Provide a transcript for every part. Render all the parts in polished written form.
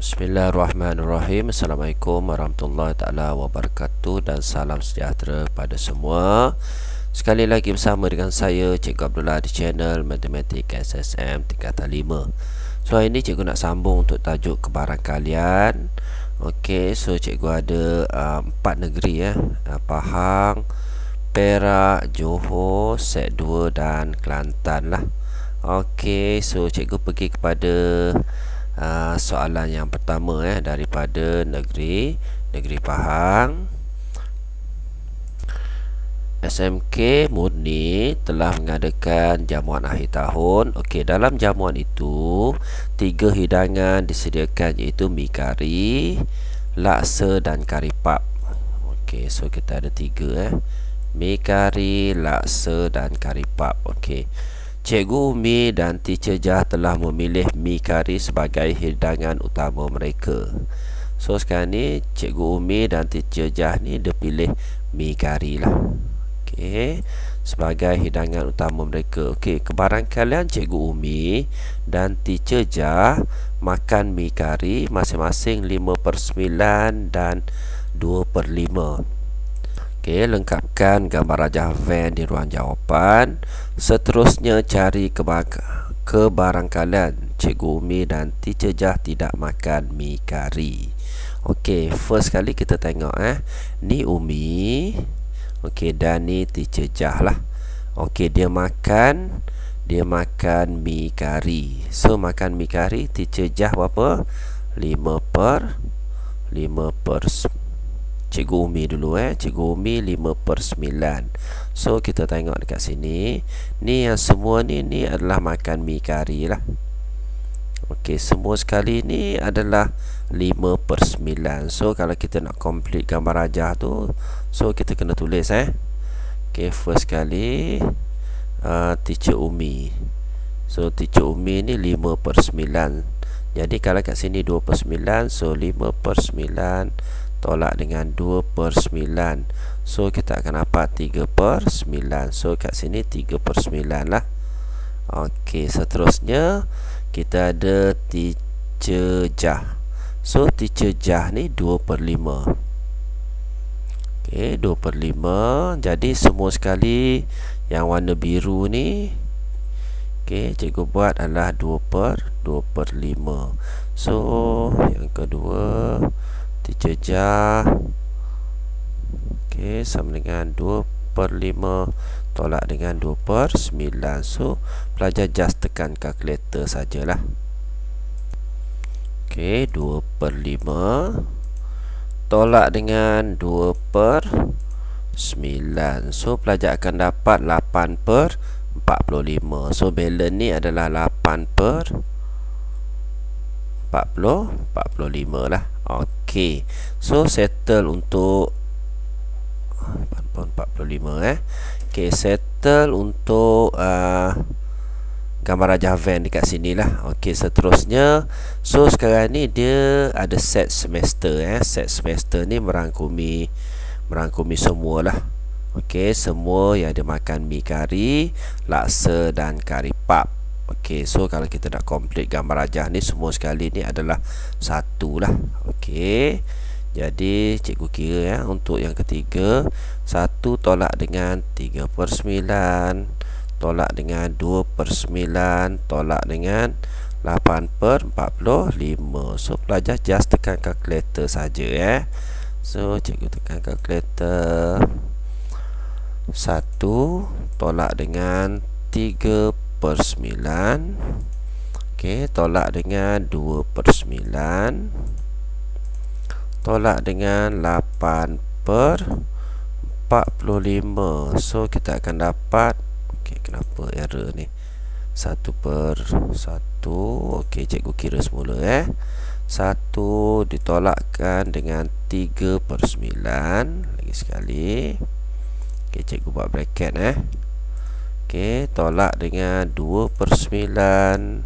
Bismillahirrahmanirrahim. Assalamualaikum warahmatullahi taala wabarakatuh dan salam sejahtera pada semua. Sekali lagi bersama dengan saya Cikgu Abdullah di channel Matematik SSM tingkatan 5. So hari ini cikgu nak sambung untuk tajuk kebarangkalian. Okey, so cikgu ada 4 negeri Pahang, Perak, Johor, Set 2 dan Kelantan lah. Okey, so cikgu pergi kepada soalan yang pertama daripada negeri Pahang. SMK Murni telah mengadakan jamuan akhir tahun. Okey, dalam jamuan itu 3 hidangan disediakan, iaitu mi kari, laksa dan kari pap. Okey, so kita ada 3 mi kari, laksa dan kari pap. Okey, Cikgu Umi dan Teacher Jah telah memilih mi kari sebagai hidangan utama mereka. So sekarang ni Cikgu Umi dan Teacher Jah ni dia pilih mi kari lah. Okey, sebagai hidangan utama mereka. Okey, kebarangkalian Cikgu Umi dan Teacher Jah makan mi kari masing-masing 5/9 dan 2/5. Okey, lengkapkan gambar rajah Venn di ruang jawapan. Seterusnya cari kebarangkalian Cikgu Umi dan Teacher Jah tidak makan mi kari. Okey, first kali kita tengok ni Umi. Okey, dan ni Teacher Jah lah. Okey, dia makan mi kari. So makan mi kari Teacher Jah berapa? 5/5. Cikgu Umi dulu Cikgu Umi 5/9. So kita tengok dekat sini. Ni yang semua ni adalah makan mi kari lah. Okey, semua sekali ni adalah 5/9. So kalau kita nak complete gambar rajah tu, so kita kena tulis Okey, first kali Teacher Umi. So Teacher Umi ni 5/9. Jadi kalau kat sini 2/9, so 5/9 tolak dengan 2/9. So kita akan dapat 3/9. So kat sini 3/9 lah. Okey, seterusnya kita ada Teacher Jah. So Teacher Jah ni 2/5. Okey, 2/5. Jadi semua sekali yang warna biru ni, okey, cikgu buat adalah 2/5. So yang kedua Teacher Jah, okey, sama dengan 2/5 tolak dengan 2/9. So pelajar just tekan kalkulator sajalah. Okey, 2/5 tolak dengan 2/9. So pelajar akan dapat 8/45. So balance ni adalah 8/45 lah. Okey, so settle untuk 8/45 Okey, settle untuk gambar rajah Venn dekat sini lah. Okey, seterusnya, so sekarang ni dia ada set semester set semester ni merangkumi semua lah. Okey, semua yang dia makan mi kari, laksa dan kari pap. Okey, so kalau kita nak complete gambar rajah ni semua sekali ni adalah 1 lah. Okey, jadi cikgu kira untuk yang ketiga, 1 tolak dengan 3/9 tolak dengan 2/9 tolak dengan 8/45. So pelajar just tekan kalkulator saja So cikgu tekan kalkulator. 1 tolak dengan 3/9. Okey, tolak dengan 2/9 tolak dengan 8/45. So kita akan dapat, okey, kenapa error ni? 1/1. Okey, cikgu kira semula 1 ditolakkan dengan 3/9. Lagi sekali. Okey, cikgu buat bracket Okey, tolak dengan 2/9.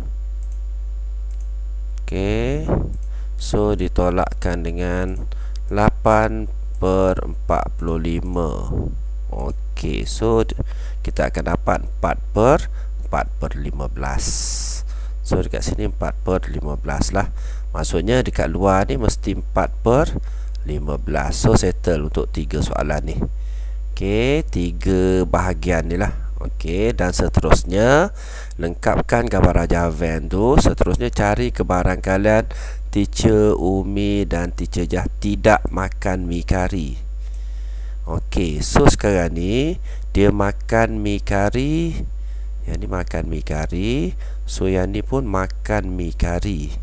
Okey, so ditolakkan dengan 8/45. Okey, so kita akan dapat 4/15. So dekat sini 4/15 lah. Maksudnya dekat luar ni mesti 4/15. So settle untuk 3 soalan ni. Okey, 3 bahagian ni lah. Okey, dan seterusnya lengkapkan gambar Raja Van tu. Seterusnya cari kebarangkalian Teacher Umi dan Teacher Jah tidak makan mi kari. Okey, so sekarang ni dia makan mi kari. Yang ni makan mi kari. So yang ni pun makan mi kari.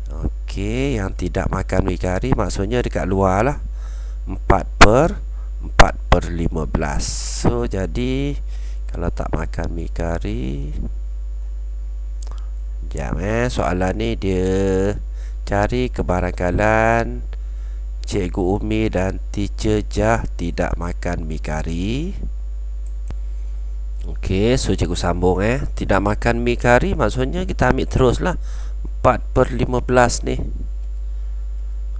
Okey, yang tidak makan mi kari maksudnya dekat luar lah. 4/15. So jadi kalau tak makan mi kari, jam soalan ni dia cari kebarangkalian Cikgu Umi dan Teacher Jah tidak makan mi kari. Okey, so cikgu sambung tidak makan mi kari maksudnya kita ambil terus lah 4/15 ni.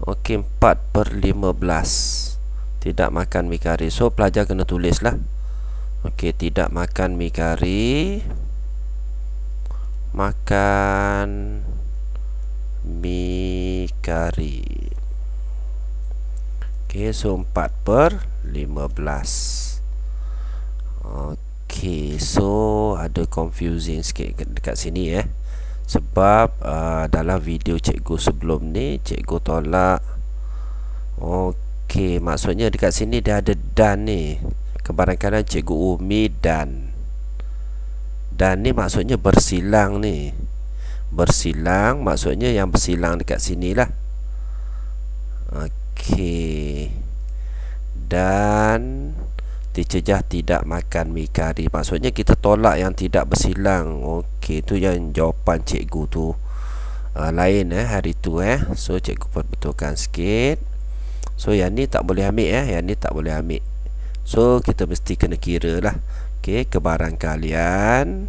Okey, 4/15 tidak makan mi kari. So pelajar kena tulis lah. Okey, tidak makan mi kari, makan mi kari. Okey, so 4/15. Okey, so ada confusing sikit dekat sini sebab dalam video cikgu sebelum ni cikgu tolak. Okey, maksudnya dekat sini dia ada dan ni. Kebarangkalian Cikgu Umi dan ni maksudnya bersilang ni. Bersilang maksudnya yang bersilang dekat sini lah. Okey, dan Teacher Jah tidak makan mi kari maksudnya kita tolak yang tidak bersilang. Okey, tu yang jawapan cikgu tu lain hari tu So cikgu perbetulkan sikit. So yang ni tak boleh ambil yang ni tak boleh ambil. So kita mesti kena kira lah. Okey, kebarangkalian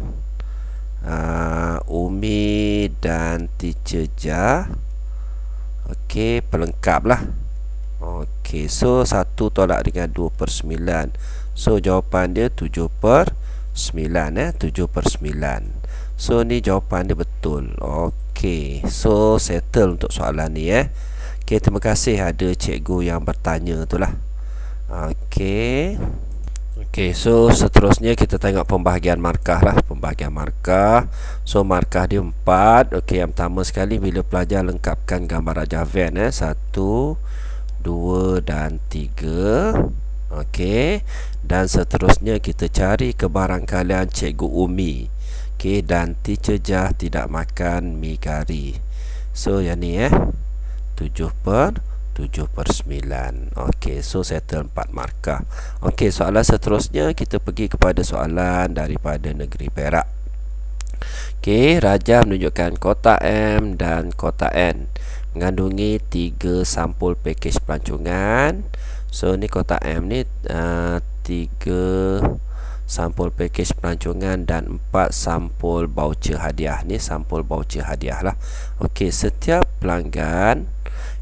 Umi dan Teacher Jah. Okey, pelengkap lah. Okey, so 1 tolak dengan 2/9. So jawapan dia 7/9 7/9. So ni jawapan dia betul. Okey, so settle untuk soalan ni Okey, terima kasih ada cikgu yang bertanya tu lah. Okey. Okey, so seterusnya kita tengok pembahagian markah lah. Pembahagian markah. So markah dia 4. Okey, yang pertama sekali bila pelajar lengkapkan gambar Raja Van 1, 2 dan 3. Okey, dan seterusnya kita cari kebarangkalian Cikgu Umi dan Teacher Jah tidak makan mi kari. So yang ni 7/9. Okey, so settle 4 markah. Okey, soalan seterusnya kita pergi kepada soalan daripada negeri Perak. Okey, Raja menunjukkan kotak M dan kotak N mengandungi 3 sampul pakej pelancongan. So ni kotak M ni 3 sampul pakej pelancongan dan 4 sampul voucher hadiah. Ni sampul voucher hadiah lah. Okey, setiap pelanggan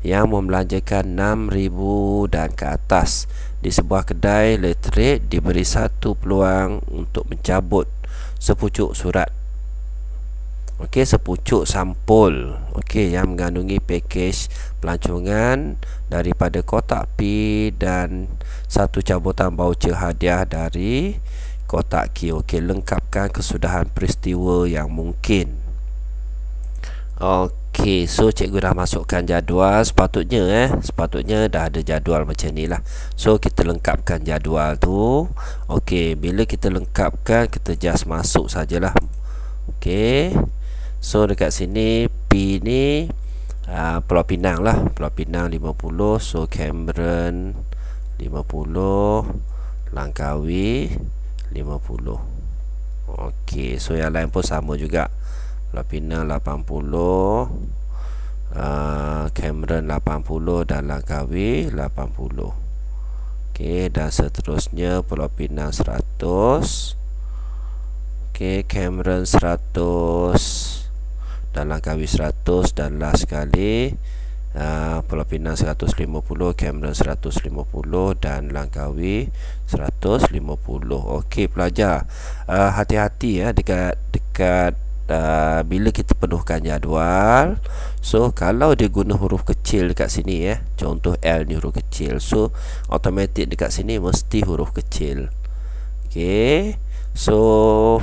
yang membelanjakan 6,000 dan ke atas di sebuah kedai literat diberi 1 peluang untuk mencabut sepucuk surat. Okey, sepucuk sampul yang mengandungi pakej pelancongan daripada kotak P dan 1 cabutan voucher hadiah dari kotak Q. Okey, lengkapkan kesudahan peristiwa yang mungkin. Okey, so cikgu dah masukkan jadual. Sepatutnya dah ada jadual macam ni lah. So kita lengkapkan jadual tu. Okey, bila kita lengkapkan kita just masuk sajalah. Okey, so dekat sini P ni Pulau Pinang lah. Pulau Pinang 50. So Cameron 50, Langkawi 50. Okey, so yang lain pun sama juga. Pulau Pinang 80, Cameron 80 dan Langkawi 80. Okey, dan seterusnya Pulau Pinang 100, okey, Cameron 100 dan Langkawi 100, dan last sekali Pulau Pinang 150, Cameron 150 dan Langkawi 150. Okey pelajar, hati-hati dekat bila kita penuhkan jadual, so kalau dia guna huruf kecil dekat sini contoh L ni huruf kecil, so automatic dekat sini mesti huruf kecil. Okey, so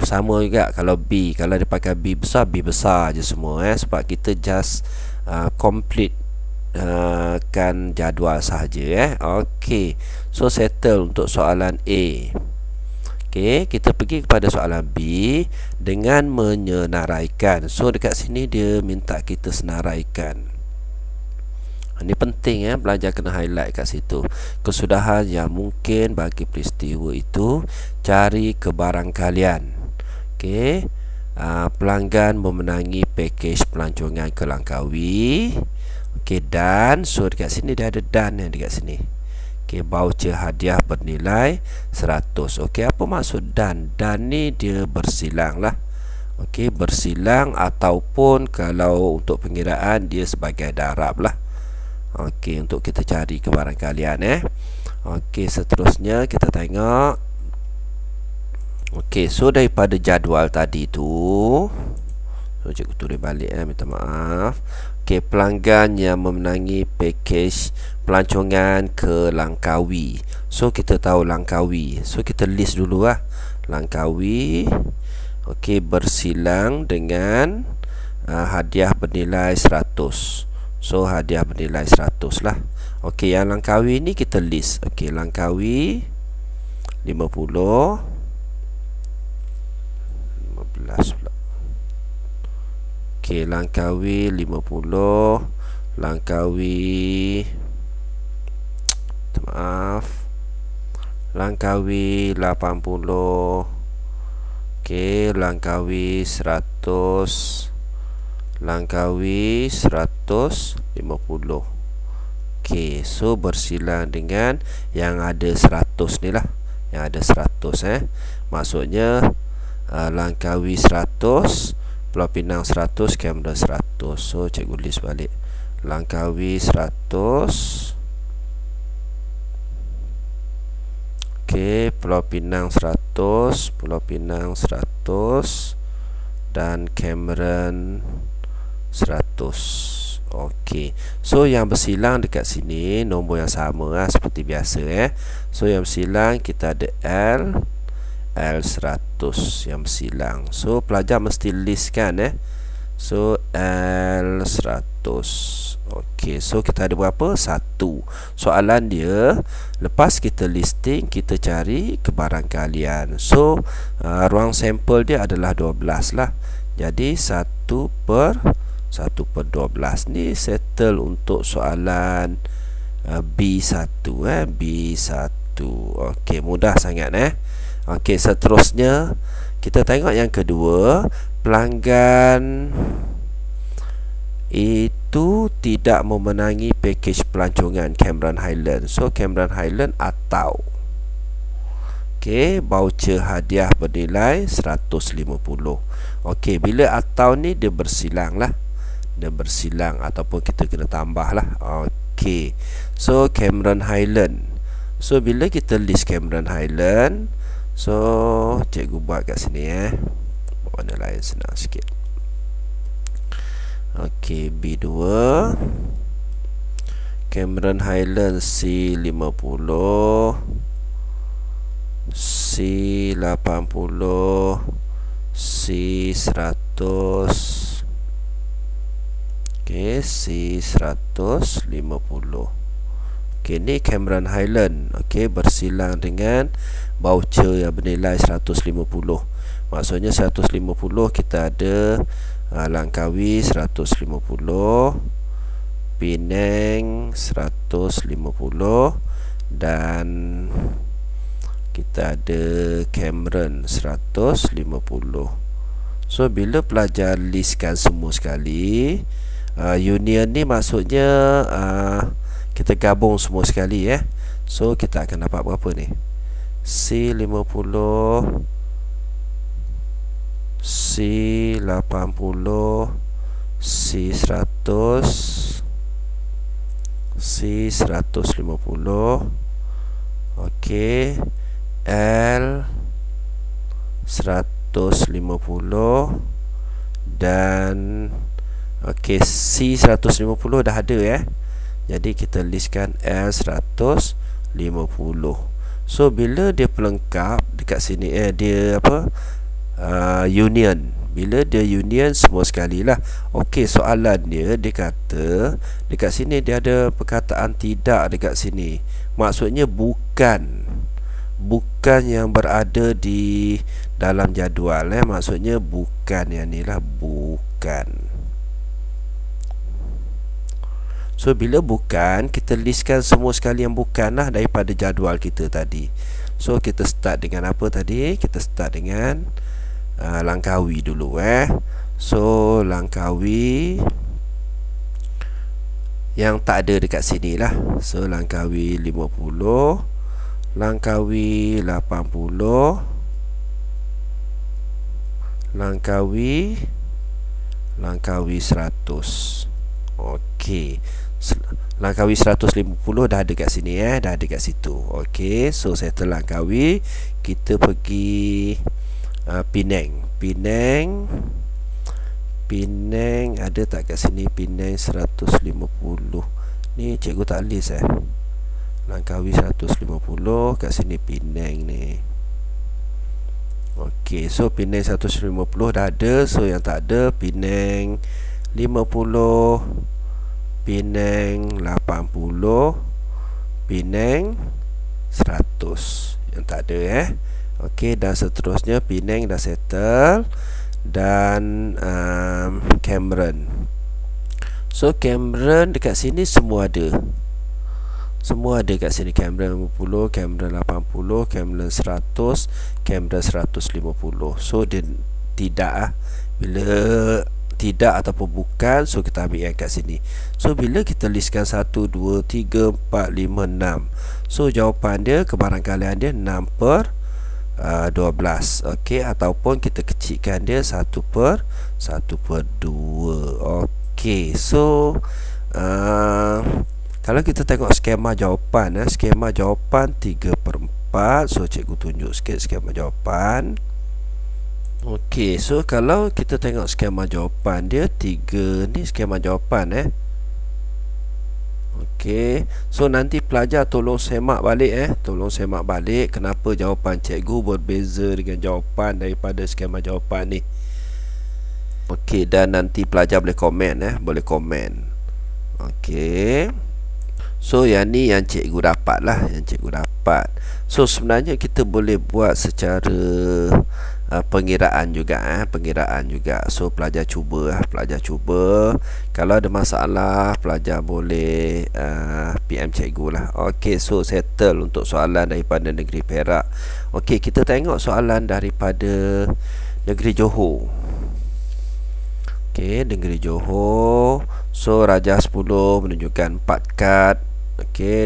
sama juga kalau B, kalau dia pakai B besar je semua sebab kita just complete kan jadual sahaja Okey, so settle untuk soalan A. Okey, kita pergi kepada soalan B dengan menyenaraikan. So dekat sini dia minta kita senaraikan. Ini penting belajar kena highlight kat situ. Kesudahan yang mungkin bagi peristiwa itu, cari kebarangkalian. Okey, pelanggan memenangi pakej pelancongan ke Langkawi. Okey, dan so dekat sini dia ada dan dekat sini. Okey, voucher hadiah bernilai 100. Okey, apa maksud dan? Dan ni dia bersilang lah. Okey, bersilang ataupun kalau untuk pengiraan dia sebagai darab lah. Okey, untuk kita cari kebarangkalian Okey, seterusnya kita tengok. Okey, so daripada jadual tadi tu, so cikgu tulis balik minta maaf. Okey, pelanggan yang memenangi pakej pelancongan ke Langkawi. So kita tahu Langkawi, so kita list dulu Langkawi. Okey, bersilang dengan hadiah bernilai 100. So hadiah bernilai 100 lah. Okey, yang Langkawi ni kita list. Okey, Langkawi 50, 15 pula. Okey, Langkawi 50, Langkawi maaf, Langkawi 80. Okey, Langkawi 100, Langkawi 150. Okey, so bersilang dengan yang ada 100 ni lah. Yang ada 100 maksudnya Langkawi 100, Pulau Pinang 100, Cameron 100. So cikgu list balik. Langkawi 100, okey, Pulau Pinang 100, Pulau Pinang 100, dan Cameron 100. Okey, so yang bersilang dekat sini nombor yang sama seperti biasa So yang bersilang kita ada L100 yang bersilang. So pelajar mesti list kan So L100. Okey, so kita ada berapa? 1. Soalan dia, lepas kita listing, kita cari kebarangkalian. So ruang sampel dia adalah 12 lah. Jadi 1/12 ni settle untuk soalan B1 B1. Okey, mudah sangat Okey, seterusnya kita tengok yang kedua. Pelanggan itu tidak memenangi pakej pelancongan Cameron Highland. So Cameron Highland atau okey, voucher hadiah bernilai 150. Okey, bila atau ni dia bersilang lah. Dia bersilang ataupun kita kena tambah lah. Okey, so Cameron Highland. So bila kita list Cameron Highland, so cikgu buat kat sini warna lain senang sikit. Okey, B2 Cameron Highland C50, C80, C100. Okey, C150. Okey, ni Cameron Highland. Okey, bersilang dengan voucher yang bernilai 150. Maksudnya 150 kita ada Langkawi 150, Penang 150, dan kita ada Cameron 150. So bila pelajar listkan semua sekali, union ni maksudnya kita gabung semua sekali So kita akan dapat berapa ni? C50, C80, C100, C150. Okey, L 150 dan okey, C 150 dah ada ya. Jadi kita listkan L 150. So bila dia pelengkap dekat sini dia apa? Union. Bila dia union semua sekali lah. Okey, soalan dia kata dekat sini dia ada perkataan tidak dekat sini. Maksudnya bukan yang berada di dalam jadual maksudnya bukan yang ni lah, bukan. So bila bukan, kita listkan semua sekali yang bukan lah daripada jadual kita tadi. So kita start dengan apa tadi? Kita start dengan Langkawi dulu So Langkawi yang tak ada dekat sini lah. So Langkawi 50, Langkawi 80, Langkawi 100. Okey, Langkawi 150 dah ada kat sini dah ada kat situ. Okey, so settle Langkawi. Kita pergi Penang. Penang ada tak kat sini? Penang 150. Ni cikgu tak list Langkawi 150 kat sini Penang ni. Okey, so Penang 150 dah ada. So yang tak ada Penang 50, Penang 80, Penang 100 yang tak ada Okey, dan seterusnya Penang dah settle. Dan Cameron. So Cameron dekat sini semua ada. Semua ada kat sini. Cameron 50, Cameron 80, Cameron 100, Cameron 150. So dia tidak bila tidak ataupun bukan, so kita ambil yang kat sini. So bila kita listkan 1, 2, 3, 4, 5, 6. So jawapan dia, kebarangkalian dia 6 per 12. Okey, ataupun kita kecilkan dia 1 per 2. Okey, so kalau kita tengok skema jawapan skema jawapan 3 per 4. So cikgu tunjuk sikit skema jawapan. Okey, so kalau kita tengok skema jawapan dia 3 ni skema jawapan Okey, so nanti pelajar tolong semak balik tolong semak balik kenapa jawapan cikgu berbeza dengan jawapan daripada skema jawapan ni. Okey, dan nanti pelajar boleh komen boleh komen. Okey, so yang ni yang cikgu dapat lah, yang cikgu dapat. So sebenarnya kita boleh buat secara pengiraan juga pengiraan juga. So pelajar cuba pelajar cuba. Kalau ada masalah pelajar boleh PM cikgu lah. Okey, so settle untuk soalan daripada negeri Perak. Okey, kita tengok soalan daripada negeri Johor. Okey, negeri Johor. So Rajah 10 menunjukkan 4 kad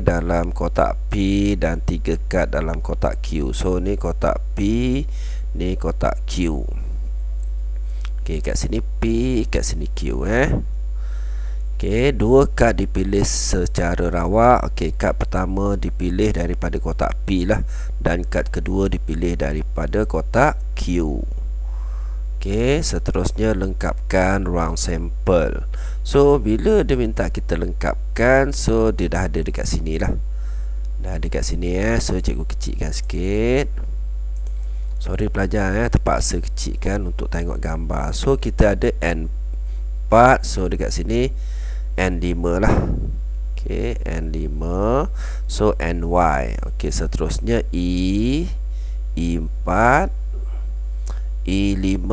dalam kotak P dan 3 kad dalam kotak Q. So ni kotak P, ni kotak Q. Okey, kat sini P, kat sini Q Okey, 2 kad dipilih secara rawak. Okey, kad pertama dipilih daripada kotak P lah, dan kad kedua dipilih daripada kotak Q. Okey, seterusnya lengkapkan ruang sampel. So bila dia minta kita lengkapkan, so dia dah ada dekat sini lah. Dah ada dekat sini So cikgu kecilkan sikit. Sorry pelajar terpaksa kecilkan untuk tengok gambar. So kita ada N4. So dekat sini N5 lah. Okey, N5. So NY. Okey, seterusnya E4, E5,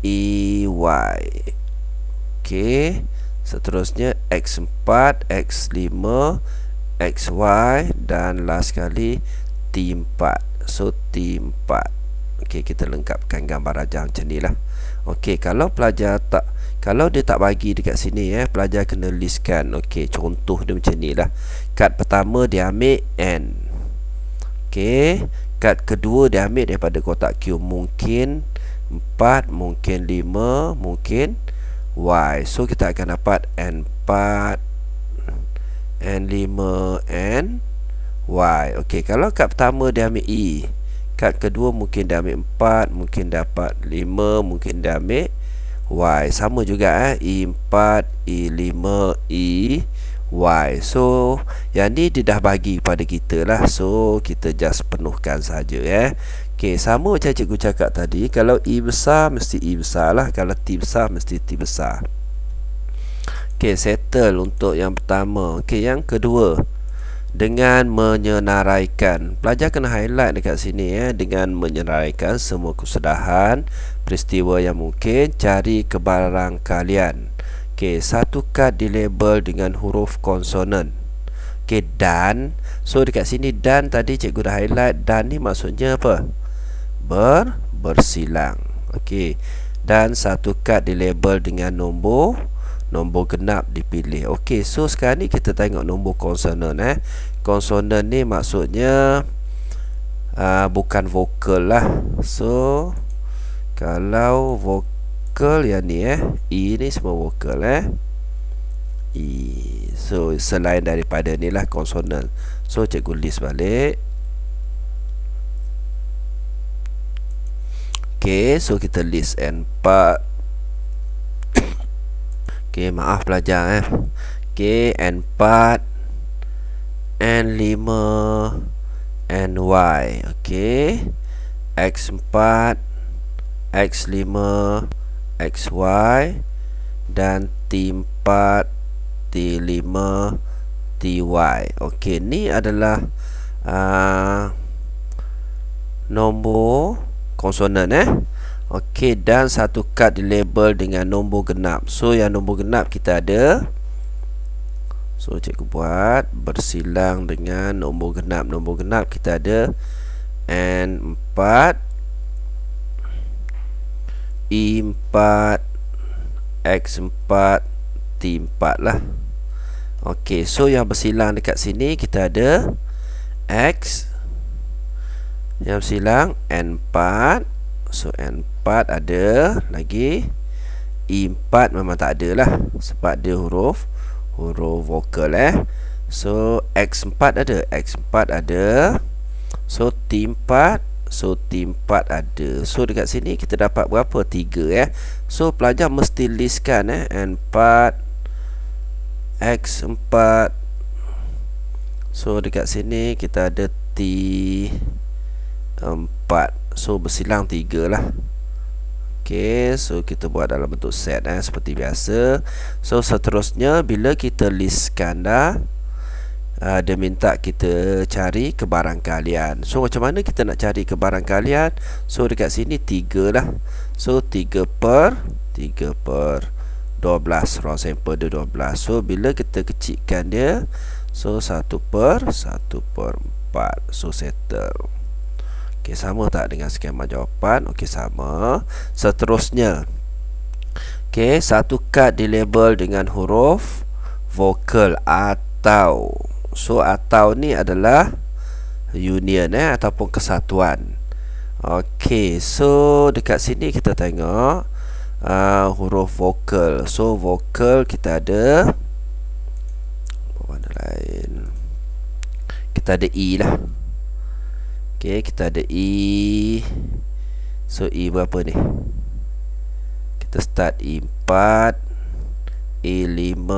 EY. Okey, seterusnya X4, X5, XY, dan last sekali T4. So T4. Okey, kita lengkapkan gambar rajah macam ni lah. Okey, kalau pelajar tak, kalau dia tak bagi dekat sini pelajar kena listkan. Okey, contoh dia macam ni lah. Kad pertama dia ambil N. Okey, kad kedua dia ambil daripada kotak Q. Mungkin 4, mungkin 5, mungkin Y. So kita akan dapat N4, N5, N Y. Okey, kalau kad pertama dia ambil E, kad kedua mungkin dia ambil 4, mungkin dapat 5, mungkin dia ambil Y. Sama juga E4, E5, E Y. So yang ni dia dah bagi pada kita lah. So kita just penuhkan saja Okey, sama macam cikgu cakap tadi, kalau E besar mesti E besar lah, kalau T besar mesti T besar. Okey, settle untuk yang pertama. Okey, yang kedua, dengan menyenaraikan. Pelajar kena highlight dekat sini dengan menyenaraikan semua kesudahan peristiwa yang mungkin, cari kebarangkalian. Okey, satu kad dilabel dengan huruf konsonan. Okey, dan. So dekat sini dan tadi cikgu dah highlight. Dan ni maksudnya apa? Bersilang. Okey, dan satu kad dilabel dengan nombor genap dipilih. Okey, so sekarang ni kita tengok nombor konsonan Konsonan ni maksudnya bukan vokal lah. So kalau vokal yang ni E ni semua vokal E. So selain daripada ni lah konsonan. So cikgu list balik. Okey, so kita list N4. Okey, maaf pelajar Okey, N4, N5, NY. Okey, X4, X5, XY, dan T4, T5, TY. Okey, ni adalah nombor konsonan Okey, dan satu kad dilabel dengan nombor genap. So yang nombor genap kita ada. So cikgu buat bersilang dengan nombor genap. Nombor genap kita ada N4, E4, X4, T4 lah. Okey, so yang bersilang dekat sini kita ada X, yang bersilang N4. So N4 ada lagi. E4 memang tak ada lah, sebab dia huruf vokal So X4 ada. X4 ada. So T4. So T4 ada. So dekat sini kita dapat berapa? 3 So pelajar mesti listkan N4, X4. So dekat sini kita ada T4. So bersilang 3 lah. Okey, so kita buat dalam bentuk set seperti biasa. So seterusnya bila kita listkan dah, dia minta kita cari kebarangkalian. So macam mana kita nak cari kebarangkalian? So dekat sini 3 lah. So 3 per 12. Ruang sampel dia 12. So bila kita kecilkan dia, so 1 per 4. So settle. Okey, sama tak dengan skema jawapan? Okey, sama. Seterusnya, okey, satu kad dilabel dengan huruf vokal atau. So atau ni adalah union ataupun kesatuan. Okey, so dekat sini kita tengok huruf vokal. So vokal kita ada warna lain. Kita ada E lah. Okey, kita ada E. So E berapa ni? Kita start E4, E5,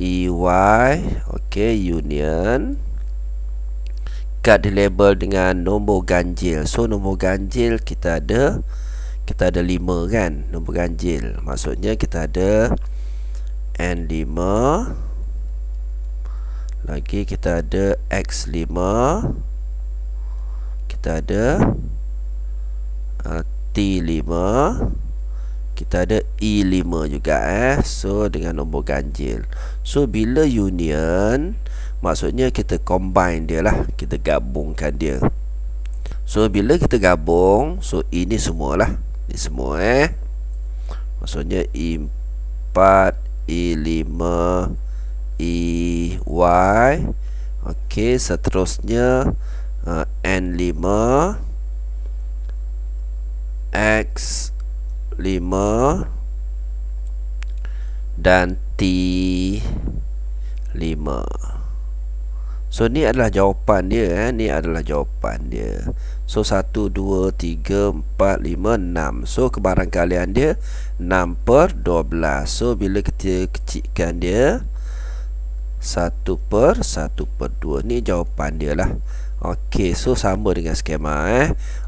EY. Okey, union. Kad dilabel dengan nombor ganjil. So nombor ganjil kita ada 5 kan, nombor ganjil. Maksudnya kita ada N5. Lagi kita ada X5. Kita ada T5. Kita ada E5 juga So dengan nombor ganjil. So bila union, maksudnya kita combine dia lah, kita gabungkan dia. So bila kita gabung, so ini semualah. Ini semua maksudnya E4, E5, EY. Okey, seterusnya N5, X5 dan T5. So ni adalah jawapan dia, ni adalah jawapan dia. So 1, 2, 3, 4, 5, 6. So kebarangkalian dia 6/12. So bila kita kecilkan dia 1/1/2. Ni jawapan dia lah. Okey, so sama dengan skema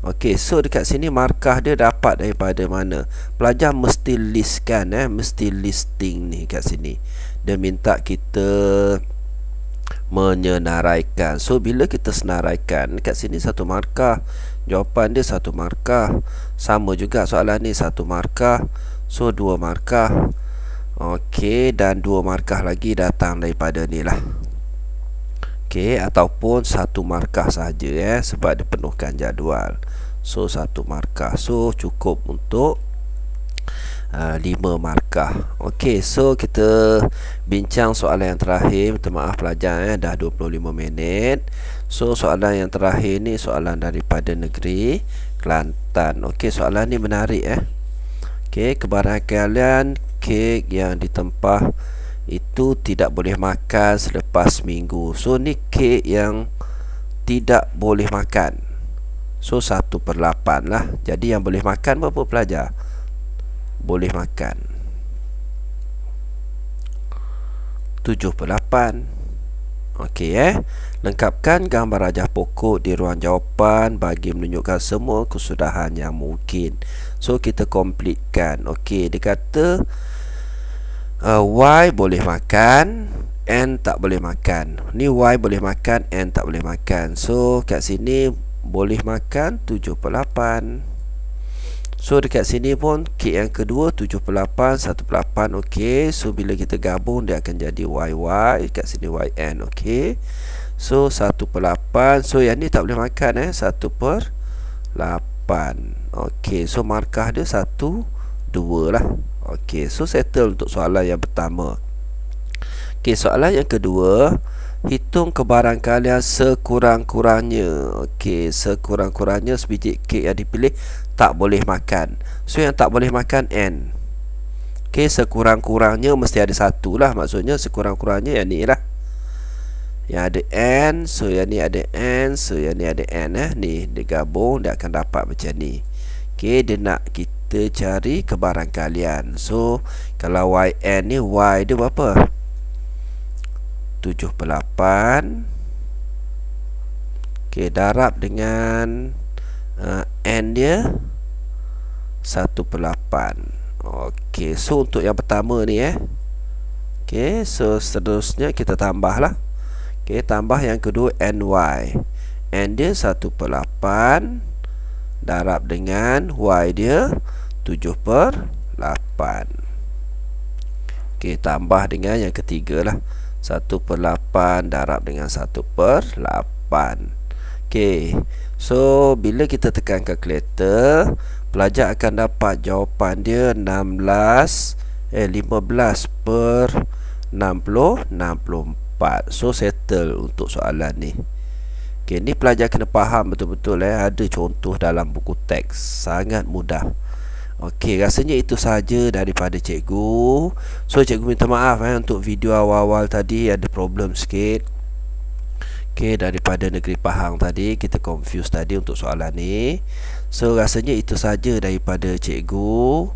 Okey, so dekat sini markah dia dapat daripada mana? Pelajar mesti listkan mesti listing ni kat sini. Dia minta kita menyenaraikan. So bila kita senaraikan kat sini 1 markah, jawapan dia 1 markah. Sama juga soalan ni 1 markah. So 2 markah. Okey, dan 2 markah lagi datang daripada ni lah. Okey, ataupun 1 markah saja sebab dipenuhkan jadual. So 1 markah. So cukup untuk 5 markah. Okey, so kita bincang soalan yang terakhir. Minta maaf pelajar dah 25 minit. So soalan yang terakhir ni soalan daripada negeri Kelantan. Okey, soalan ni menarik Okey, kebarangkalian kek yang ditempah itu tidak boleh makan selepas minggu. So ni kek yang tidak boleh makan. So 1/8 lah. Jadi yang boleh makan berapa pelajar? Boleh makan 7/8. Okey lengkapkan gambar rajah pokok di ruang jawapan bagi menunjukkan semua kesudahan yang mungkin. So kita completekan. Okey, dia kata Y boleh makan, N tak boleh makan. Ni Y boleh makan, N tak boleh makan. So kat sini boleh makan 7/8. So dekat sini pun K yang kedua 7/8, 1/8. Okey, so bila kita gabung dia akan jadi YY. Kat sini YN. Okey, so 1/8. So yang ni tak boleh makan 1/8. Okey, so markah dia 1, 2 lah. Okey, so settle untuk soalan yang pertama. Okey, soalan yang kedua, hitung kebarangkalian sekurang-kurangnya. Okey, sekurang-kurangnya sebiji kek yang dipilih tak boleh makan. So yang tak boleh makan N. Okey, sekurang-kurangnya mesti ada 1 lah. Maksudnya sekurang-kurangnya yang ni lah. Yang ada N, so yang ni ada N, so yang ni ada N ni digabung dia akan dapat macam ni. Okey, dia nak kita cari kebarangkalian. So kalau YN ni Y dia berapa? 7/8. Okey, darab dengan N dia 1/8. Okey, so untuk yang pertama ni Okey, so seterusnya kita tambah lah. Okey, tambah yang kedua NY. N dia 1/8 darab dengan Y dia 7/8. Okey, tambah dengan yang ketiga lah. 1/8 darab dengan 1/8. Okey, so bila kita tekan kalkulator, pelajar akan dapat jawapan dia 15/64. So settle untuk soalan ni. Okey, ni pelajar kena faham betul-betul ada contoh dalam buku teks. Sangat mudah. Okey, rasanya itu saja daripada cikgu. So cikgu minta maaf untuk video awal-awal tadi ada problem sikit. Okey, daripada negeri Pahang tadi kita confuse tadi untuk soalan ni. So rasanya itu saja daripada cikgu.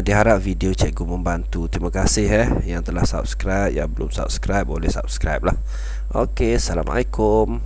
Diharap video cikgu membantu. Terima kasih yang telah subscribe. Yang belum subscribe boleh subscribe lah. Okey, Assalamualaikum.